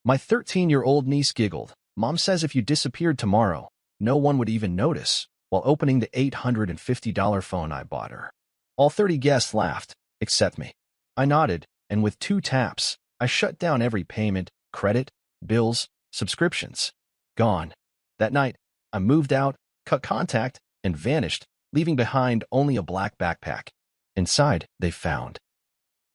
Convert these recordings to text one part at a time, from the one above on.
My 13-year-old niece giggled. Mom says if you disappeared tomorrow, no one would even notice, while opening the $850 phone I bought her. All 30 guests laughed, except me. I nodded, and with 2 taps, I shut down every payment, credit, bills, subscriptions. Gone. That night, I moved out, cut contact, and vanished, leaving behind only a black backpack. Inside, they found.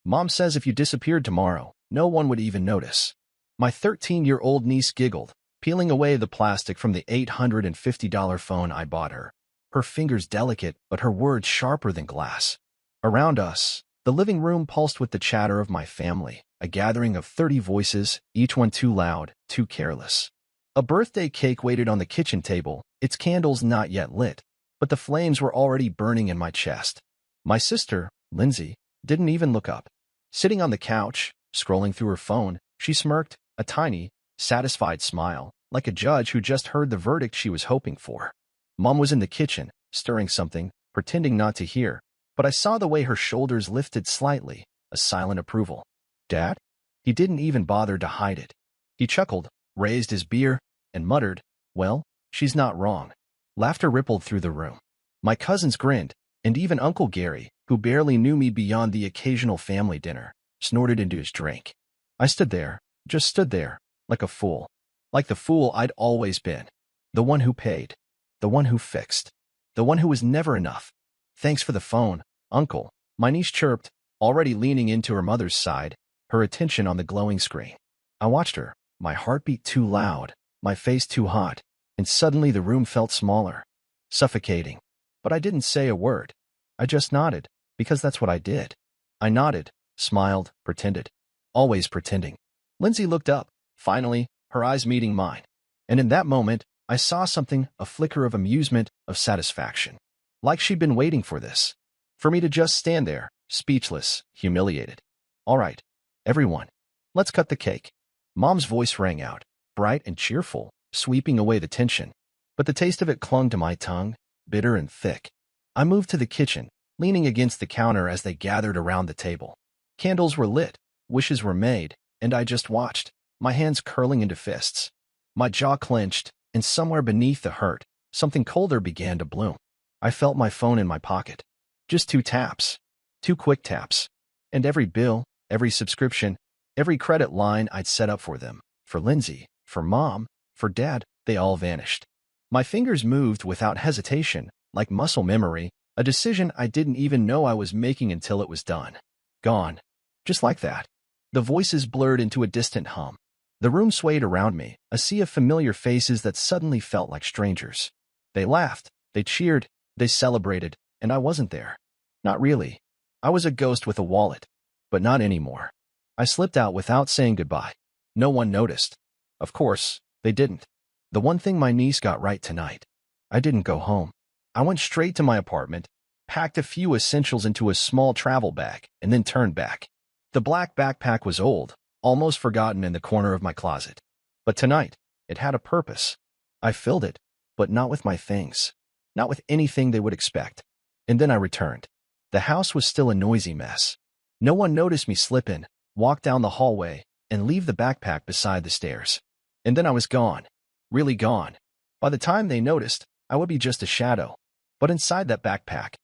Mom says if you disappeared tomorrow, no one would even notice. My 13-year-old niece giggled, peeling away the plastic from the $850 phone I bought her. Her fingers delicate, but her words sharper than glass. Around us, the living room pulsed with the chatter of my family, a gathering of 30 voices, each one too loud, too careless. A birthday cake waited on the kitchen table, its candles not yet lit, but the flames were already burning in my chest. My sister, Lindsay, didn't even look up. Sitting on the couch, scrolling through her phone, she smirked, a tiny, satisfied smile, like a judge who just heard the verdict she was hoping for. Mom was in the kitchen, stirring something, pretending not to hear, but I saw the way her shoulders lifted slightly, a silent approval. Dad? He didn't even bother to hide it. He chuckled, raised his beer, and muttered, "Well, she's not wrong." Laughter rippled through the room. My cousins grinned, and even Uncle Gary, who barely knew me beyond the occasional family dinner, snorted into his drink. I stood there, just stood there, like a fool. Like the fool I'd always been. The one who paid. The one who fixed. The one who was never enough. "Thanks for the phone, Uncle," my niece chirped, already leaning into her mother's side, her attention on the glowing screen. I watched her, my heartbeat too loud, my face too hot, and suddenly the room felt smaller, suffocating. But I didn't say a word. I just nodded, because that's what I did. I nodded, smiled, pretended. Always pretending. Lindsay looked up, finally, her eyes meeting mine. And in that moment, I saw something, a flicker of amusement, of satisfaction. Like she'd been waiting for this. For me to just stand there, speechless, humiliated. "All right, everyone, let's cut the cake." Mom's voice rang out, bright and cheerful, sweeping away the tension. But the taste of it clung to my tongue, bitter and thick. I moved to the kitchen, leaning against the counter as they gathered around the table. Candles were lit, wishes were made, and I just watched, my hands curling into fists. My jaw clenched, and somewhere beneath the hurt, something colder began to bloom. I felt my phone in my pocket. Just 2 taps. 2 quick taps. And every bill, every subscription, every credit line I'd set up for them, for Lindsay, for Mom, for Dad, they all vanished. My fingers moved without hesitation, like muscle memory, a decision I didn't even know I was making until it was done. Gone. Just like that. The voices blurred into a distant hum. The room swayed around me, a sea of familiar faces that suddenly felt like strangers. They laughed, they cheered, they celebrated, and I wasn't there. Not really. I was a ghost with a wallet. But not anymore. I slipped out without saying goodbye. No one noticed. Of course, they didn't. The one thing my niece got right tonight. I didn't go home. I went straight to my apartment, packed a few essentials into a small travel bag, and then turned back. The black backpack was old, almost forgotten in the corner of my closet. But tonight, it had a purpose. I filled it, but not with my things. Not with anything they would expect. And then I returned. The house was still a noisy mess. No one noticed me slip in, walk down the hallway, and leave the backpack beside the stairs. And then I was gone. Really gone. By the time they noticed, I would be just a shadow. But inside that backpack.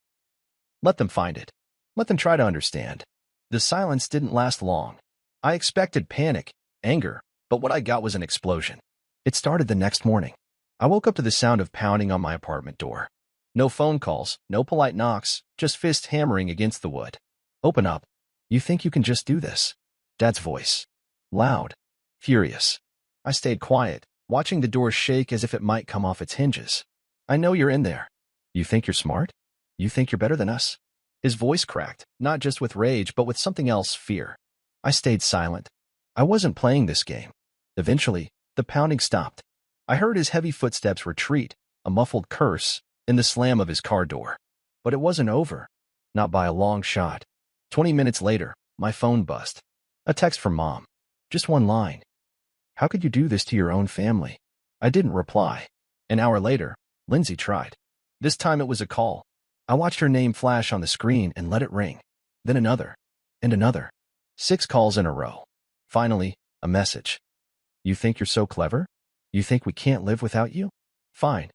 Let them find it. Let them try to understand. The silence didn't last long. I expected panic, anger, but what I got was an explosion. It started the next morning. I woke up to the sound of pounding on my apartment door. No phone calls, no polite knocks, just fists hammering against the wood. "Open up. You think you can just do this?" Dad's voice. Loud. Furious. I stayed quiet, watching the door shake as if it might come off its hinges. "I know you're in there. You think you're smart? You think you're better than us?" His voice cracked, not just with rage, but with something else, fear. I stayed silent. I wasn't playing this game. Eventually, the pounding stopped. I heard his heavy footsteps retreat, a muffled curse, and the slam of his car door. But it wasn't over. Not by a long shot. 20 minutes later, my phone buzzed. A text from Mom. Just one line. "How could you do this to your own family?" I didn't reply. An hour later, Lindsay tried. This time it was a call. I watched her name flash on the screen and let it ring. Then another. And another. 6 calls in a row. Finally, a message. You think you're so clever? You think we can't live without you? Fine.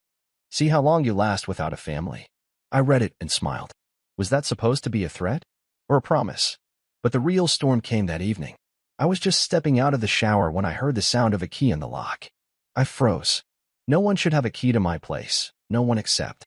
See how long you last without a family. I read it and smiled. Was that supposed to be a threat? Or a promise? But the real storm came that evening. I was just stepping out of the shower when I heard the sound of a key in the lock. I froze. No one should have a key to my place. No one except.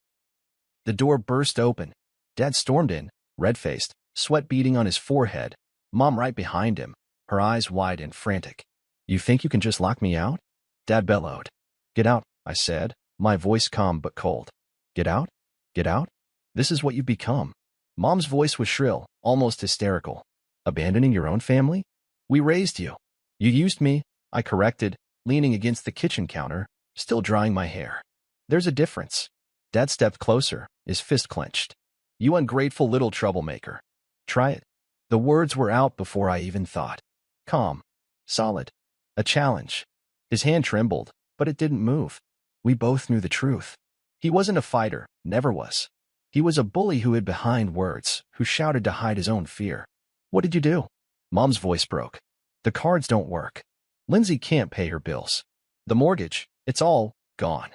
The door burst open. Dad stormed in, red-faced, sweat beading on his forehead. Mom right behind him, her eyes wide and frantic. You think you can just lock me out? Dad bellowed. Get out, I said, my voice calm but cold. Get out? Get out? This is what you've become. Mom's voice was shrill, almost hysterical. Abandoning your own family? We raised you. You used me, I corrected, leaning against the kitchen counter, still drying my hair. There's a difference. Dad stepped closer, his fist clenched. You ungrateful little troublemaker. Try it. The words were out before I even thought. Calm. Solid. A challenge. His hand trembled, but it didn't move. We both knew the truth. He wasn't a fighter, never was. He was a bully who hid behind words, who shouted to hide his own fear. What did you do? Mom's voice broke. The cards don't work. Lindsay can't pay her bills. The mortgage, it's all gone.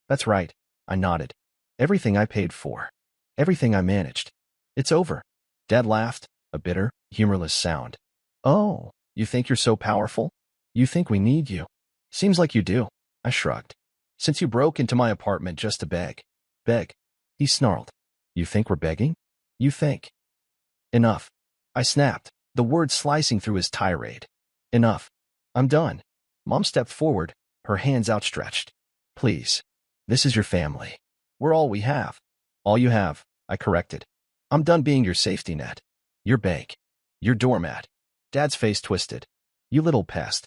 That's right, I nodded. Everything I paid for. Everything I managed. It's over. Dad laughed, a bitter, humorless sound. Oh, you think you're so powerful? You think we need you? Seems like you do. I shrugged. Since you broke into my apartment just to beg. Beg. He snarled. You think we're begging? You think. Enough. I snapped, the words slicing through his tirade. Enough. I'm done. Mom stepped forward, her hands outstretched. Please. This is your family. We're all we have. All you have, I corrected. I'm done being your safety net. Your bank. Your doormat. Dad's face twisted. You little pest.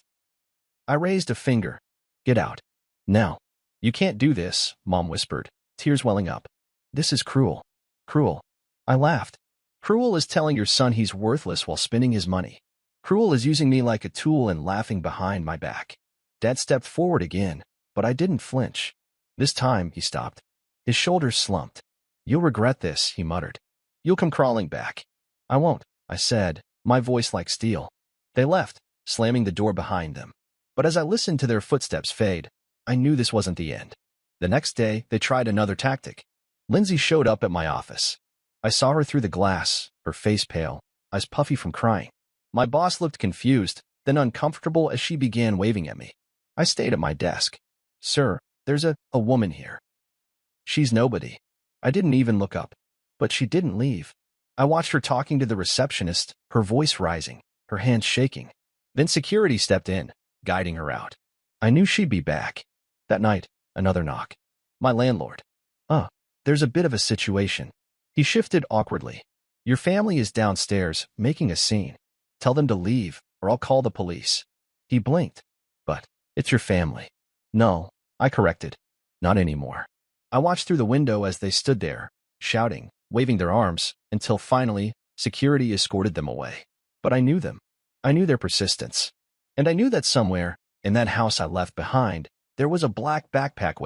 I raised a finger. Get out. Now. You can't do this, Mom whispered, tears welling up. This is cruel. Cruel. I laughed. Cruel is telling your son he's worthless while spending his money. Cruel is using me like a tool and laughing behind my back. Dad stepped forward again, but I didn't flinch. This time, he stopped. His shoulders slumped. You'll regret this, he muttered. You'll come crawling back. I won't, I said, my voice like steel. They left, slamming the door behind them. But as I listened to their footsteps fade, I knew this wasn't the end. The next day, they tried another tactic. Lindsay showed up at my office. I saw her through the glass, her face pale, eyes puffy from crying. My boss looked confused, then uncomfortable as she began waving at me. I stayed at my desk. Sir, there's a woman here. She's nobody. I didn't even look up. But she didn't leave. I watched her talking to the receptionist, her voice rising, her hands shaking. Then security stepped in, guiding her out. I knew she'd be back. That night, another knock. My landlord. There's a bit of a situation. He shifted awkwardly. Your family is downstairs, making a scene. Tell them to leave, or I'll call the police. He blinked. But, it's your family. No, I corrected. Not anymore. I watched through the window as they stood there, shouting, waving their arms, until finally, security escorted them away. But I knew them. I knew their persistence. And I knew that somewhere, in that house I left behind, there was a black backpack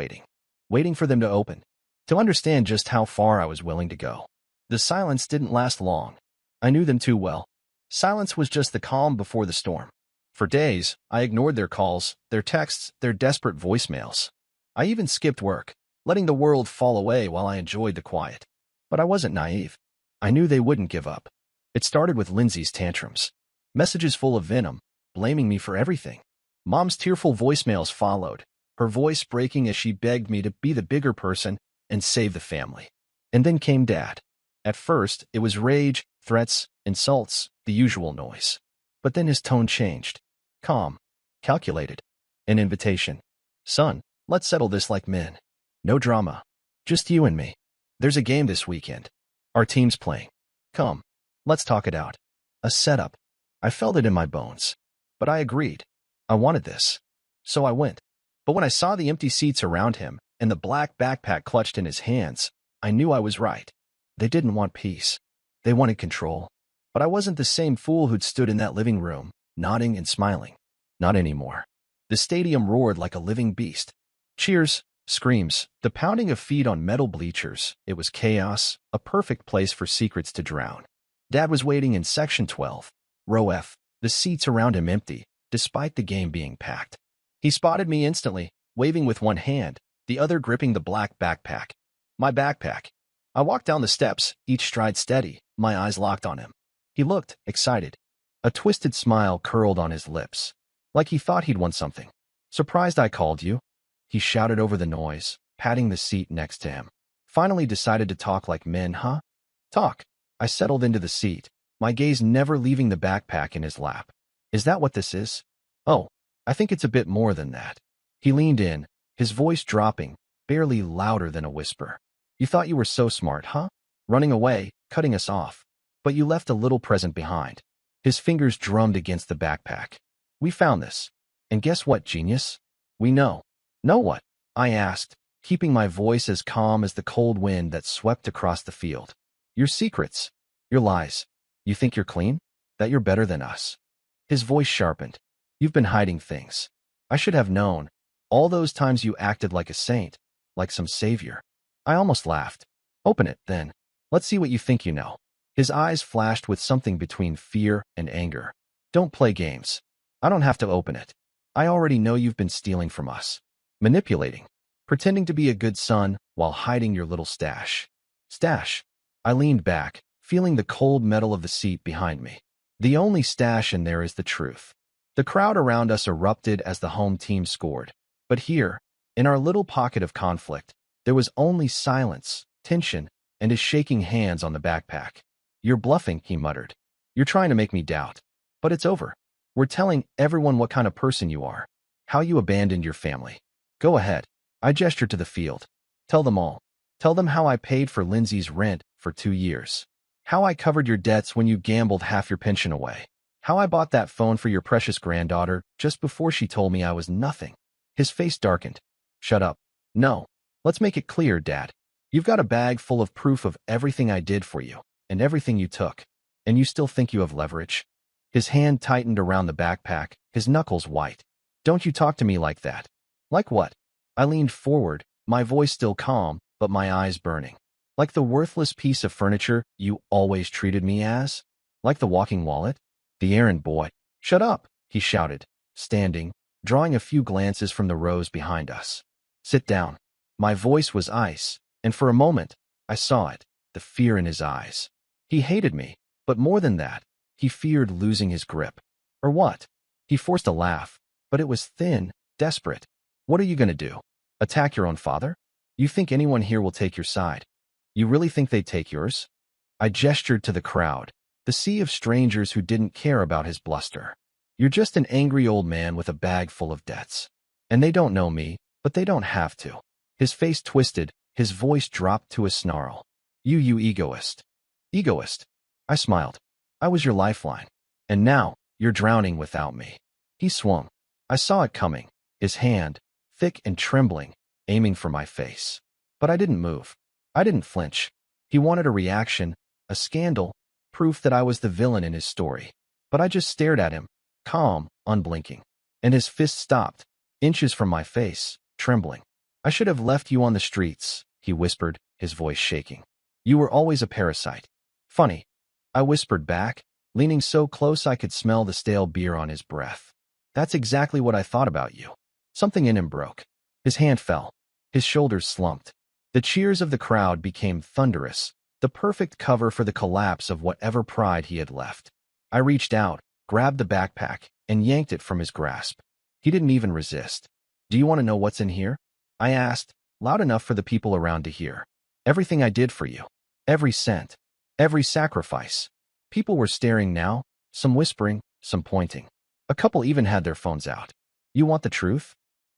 waiting for them to open, to understand just how far I was willing to go. The silence didn't last long. I knew them too well. Silence was just the calm before the storm. For days, I ignored their calls, their texts, their desperate voicemails. I even skipped work, letting the world fall away while I enjoyed the quiet. But I wasn't naive. I knew they wouldn't give up. It started with Lindsay's tantrums. Messages full of venom, blaming me for everything. Mom's tearful voicemails followed, her voice breaking as she begged me to be the bigger person and save the family. And then came Dad. At first, it was rage, threats, insults, the usual noise. But then his tone changed. Calm. Calculated. An invitation. Son, let's settle this like men. No drama. Just you and me. There's a game this weekend. Our team's playing. Come. Let's talk it out. A setup. I felt it in my bones. But I agreed. I wanted this. So I went. But when I saw the empty seats around him and the black backpack clutched in his hands, I knew I was right. They didn't want peace. They wanted control. But I wasn't the same fool who'd stood in that living room, nodding and smiling. Not anymore. The stadium roared like a living beast. Cheers, screams, the pounding of feet on metal bleachers. It was chaos, a perfect place for secrets to drown. Dad was waiting in Section 12, Row F, the seats around him empty, despite the game being packed. He spotted me instantly, waving with one hand, the other gripping the black backpack. My backpack. I walked down the steps, each stride steady, my eyes locked on him. He looked excited. A twisted smile curled on his lips, like he thought he'd won something. Surprised I called you? He shouted over the noise, patting the seat next to him. Finally decided to talk like men, huh? Talk. I settled into the seat, my gaze never leaving the backpack in his lap. Is that what this is? Oh, I think it's a bit more than that. He leaned in, his voice dropping, barely louder than a whisper. You thought you were so smart, huh? Running away, cutting us off. But you left a little present behind. His fingers drummed against the backpack. We found this. And guess what, genius? We know. Know what? I asked, keeping my voice as calm as the cold wind that swept across the field. Your secrets. Your lies. You think you're clean? That you're better than us? His voice sharpened. You've been hiding things. I should have known. All those times you acted like a saint, like some savior. I almost laughed. Open it, then. Let's see what you think you know. His eyes flashed with something between fear and anger. Don't play games. I don't have to open it. I already know you've been stealing from us. Manipulating. Pretending to be a good son while hiding your little stash. Stash. I leaned back, feeling the cold metal of the seat behind me. The only stash in there is the truth. The crowd around us erupted as the home team scored. But here, in our little pocket of conflict, there was only silence, tension, and his shaking hands on the backpack. You're bluffing, he muttered. You're trying to make me doubt. But it's over. We're telling everyone what kind of person you are. How you abandoned your family. Go ahead. I gestured to the field. Tell them all. Tell them how I paid for Lindsay's rent for 2 years. How I covered your debts when you gambled half your pension away. How I bought that phone for your precious granddaughter just before she told me I was nothing. His face darkened. Shut up. No. Let's make it clear, Dad. You've got a bag full of proof of everything I did for you, and everything you took. And you still think you have leverage? His hand tightened around the backpack, his knuckles white. Don't you talk to me like that. Like what? I leaned forward, my voice still calm, but my eyes burning. Like the worthless piece of furniture you always treated me as? Like the walking wallet? The errand boy. Shut up, he shouted, standing, drawing a few glances from the rows behind us. Sit down. My voice was ice, and for a moment, I saw it, the fear in his eyes. He hated me, but more than that, he feared losing his grip. Or what? He forced a laugh, but it was thin, desperate. What are you going to do? Attack your own father? You think anyone here will take your side? You really think they'd take yours? I gestured to the crowd, the sea of strangers who didn't care about his bluster. You're just an angry old man with a bag full of debts. And they don't know me, but they don't have to. His face twisted, his voice dropped to a snarl. You egoist. Egoist. I smiled. I was your lifeline. And now, you're drowning without me. He swung. I saw it coming, his hand, thick and trembling, aiming for my face. But I didn't move. I didn't flinch. He wanted a reaction, a scandal, proof that I was the villain in his story. But I just stared at him, calm, unblinking. And his fist stopped, inches from my face, trembling. I should have left you on the streets, he whispered, his voice shaking. You were always a parasite. Funny. I whispered back, leaning so close I could smell the stale beer on his breath. That's exactly what I thought about you. Something in him broke. His hand fell. His shoulders slumped. The cheers of the crowd became thunderous, the perfect cover for the collapse of whatever pride he had left. I reached out, grabbed the backpack, and yanked it from his grasp. He didn't even resist. Do you want to know what's in here? I asked, loud enough for the people around to hear. Everything I did for you. Every cent. Every sacrifice. People were staring now, some whispering, some pointing. A couple even had their phones out. You want the truth?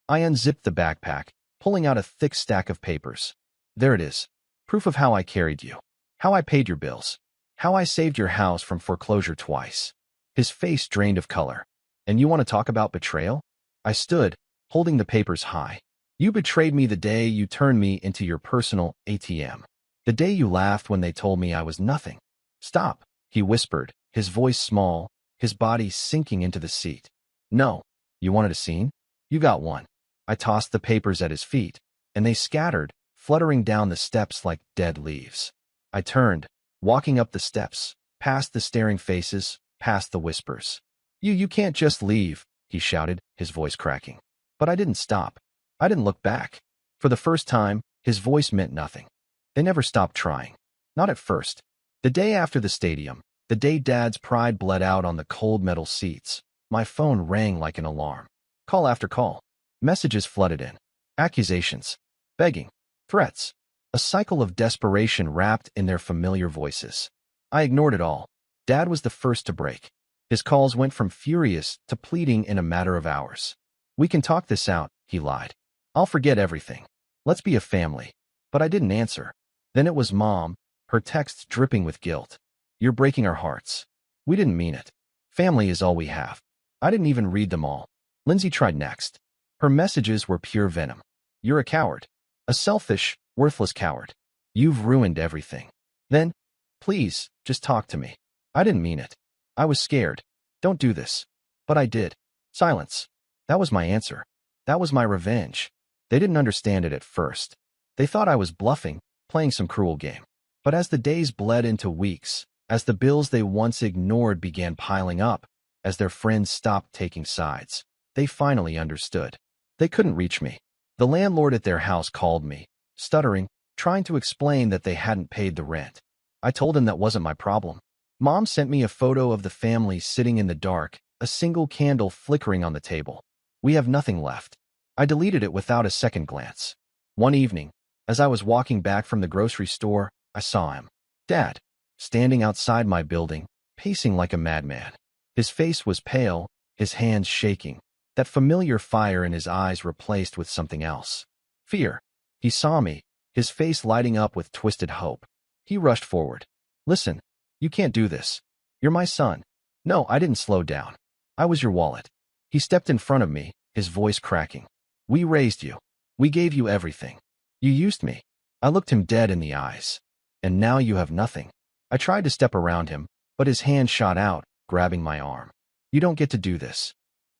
I unzipped the backpack, pulling out a thick stack of papers. There it is. Proof of how I carried you. How I paid your bills. How I saved your house from foreclosure twice. His face drained of color. And you want to talk about betrayal? I stood, holding the papers high. You betrayed me the day you turned me into your personal ATM. The day you laughed when they told me I was nothing. Stop, he whispered, his voice small, his body sinking into the seat. No. You wanted a scene? You got one. I tossed the papers at his feet, and they scattered, fluttering down the steps like dead leaves. I turned, walking up the steps, past the staring faces, past the whispers. You can't just leave, he shouted, his voice cracking. But I didn't stop. I didn't look back. For the first time, his voice meant nothing. They never stopped trying. Not at first. The day after the stadium, the day Dad's pride bled out on the cold metal seats, my phone rang like an alarm. Call after call. Messages flooded in. Accusations. Begging. Threats. A cycle of desperation wrapped in their familiar voices. I ignored it all. Dad was the first to break. His calls went from furious to pleading in a matter of hours. "We can talk this out," he lied. "I'll forget everything. Let's be a family." But I didn't answer. Then it was Mom, her texts dripping with guilt. "You're breaking our hearts. We didn't mean it. Family is all we have." I didn't even read them all. Lindsay tried next. Her messages were pure venom. "You're a coward. A selfish, worthless coward. You've ruined everything." Then, "Please, just talk to me." I didn't mean it. I was scared. "Don't do this." But I did. Silence. That was my answer. That was my revenge. They didn't understand it at first. They thought I was bluffing, playing some cruel game. But as the days bled into weeks, as the bills they once ignored began piling up, as their friends stopped taking sides, they finally understood. They couldn't reach me. The landlord at their house called me, stuttering, trying to explain that they hadn't paid the rent. I told him that wasn't my problem. Mom sent me a photo of the family sitting in the dark, a single candle flickering on the table. "We have nothing left." I deleted it without a second glance. One evening, as I was walking back from the grocery store, I saw him. Dad, standing outside my building, pacing like a madman. His face was pale, his hands shaking, that familiar fire in his eyes replaced with something else. Fear. He saw me, his face lighting up with twisted hope. He rushed forward. "Listen, you can't do this. You're my son." "No, I didn't slow down. I was your wallet." He stepped in front of me, his voice cracking. "We raised you. We gave you everything. You used me." I looked him dead in the eyes. "And now you have nothing." I tried to step around him, but his hand shot out, grabbing my arm. "You don't get to do this."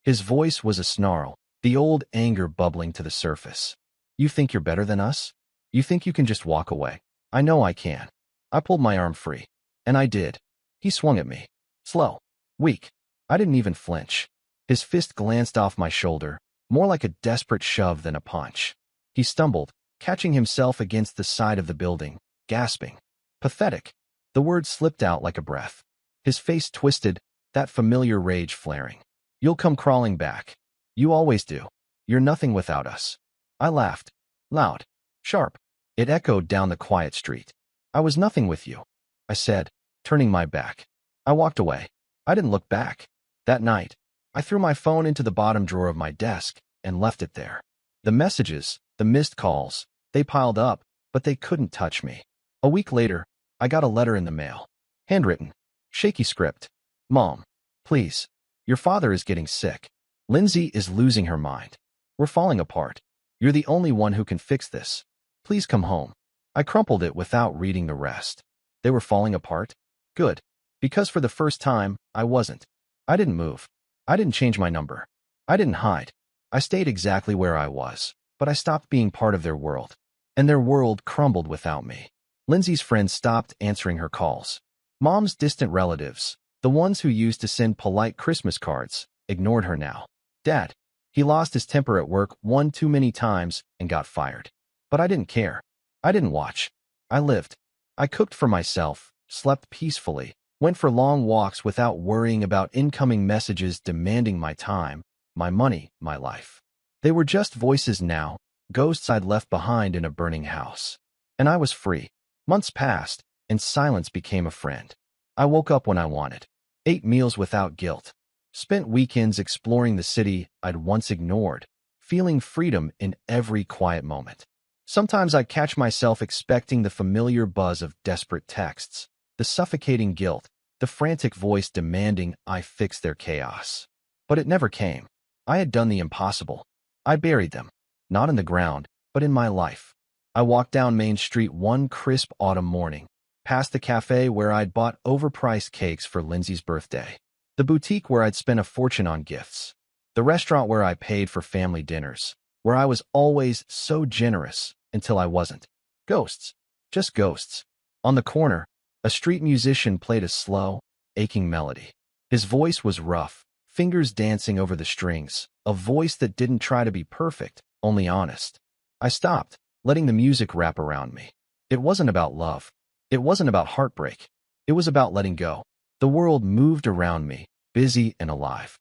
His voice was a snarl, the old anger bubbling to the surface. "You think you're better than us? You think you can just walk away?" "I know I can." I pulled my arm free. And I did. He swung at me. Slow. Weak. I didn't even flinch. His fist glanced off my shoulder, more like a desperate shove than a punch. He stumbled, catching himself against the side of the building, gasping. "Pathetic." The word slipped out like a breath. His face twisted, that familiar rage flaring. "You'll come crawling back. You always do. You're nothing without us." I laughed. Loud. Sharp. It echoed down the quiet street. "I was nothing with you," I said, turning my back. I walked away. I didn't look back. That night, I threw my phone into the bottom drawer of my desk and left it there. The messages, the missed calls, they piled up, but they couldn't touch me. A week later, I got a letter in the mail. Handwritten. Shaky script. "Mom, please. Your father is getting sick. Lindsay is losing her mind. We're falling apart. You're the only one who can fix this. Please come home." I crumpled it without reading the rest. They were falling apart? Good. Because for the first time, I wasn't. I didn't move. I didn't change my number. I didn't hide. I stayed exactly where I was, but I stopped being part of their world. And their world crumbled without me. Lindsay's friends stopped answering her calls. Mom's distant relatives, the ones who used to send polite Christmas cards, ignored her now. Dad, he lost his temper at work one too many times and got fired. But I didn't care. I didn't watch. I lived. I cooked for myself, slept peacefully, went for long walks without worrying about incoming messages demanding my time, my money, my life. They were just voices now, ghosts I'd left behind in a burning house. And I was free. Months passed, and silence became a friend. I woke up when I wanted, ate meals without guilt, spent weekends exploring the city I'd once ignored, feeling freedom in every quiet moment. Sometimes I'd catch myself expecting the familiar buzz of desperate texts, the suffocating guilt, the frantic voice demanding I fix their chaos. But it never came. I had done the impossible. I buried them, not in the ground, but in my life. I walked down Main Street one crisp autumn morning, past the cafe where I'd bought overpriced cakes for Lindsay's birthday, the boutique where I'd spent a fortune on gifts, the restaurant where I paid for family dinners, where I was always so generous until I wasn't. Ghosts. Just ghosts. On the corner, a street musician played a slow, aching melody. His voice was rough, fingers dancing over the strings, a voice that didn't try to be perfect, only honest. I stopped, letting the music wrap around me. It wasn't about love. It wasn't about heartbreak. It was about letting go. The world moved around me, busy and alive.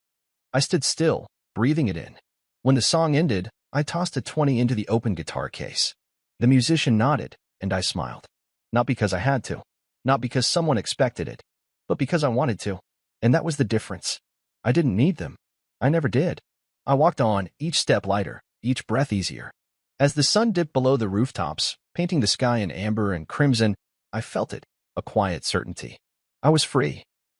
I stood still, breathing it in. When the song ended, I tossed a 20 into the open guitar case. The musician nodded, and I smiled. Not because I had to, not because someone expected it, but because I wanted to. And that was the difference. I didn't need them. I never did. I walked on, each step lighter, each breath easier. As the sun dipped below the rooftops, painting the sky in amber and crimson, I felt it, a quiet certainty. I was free.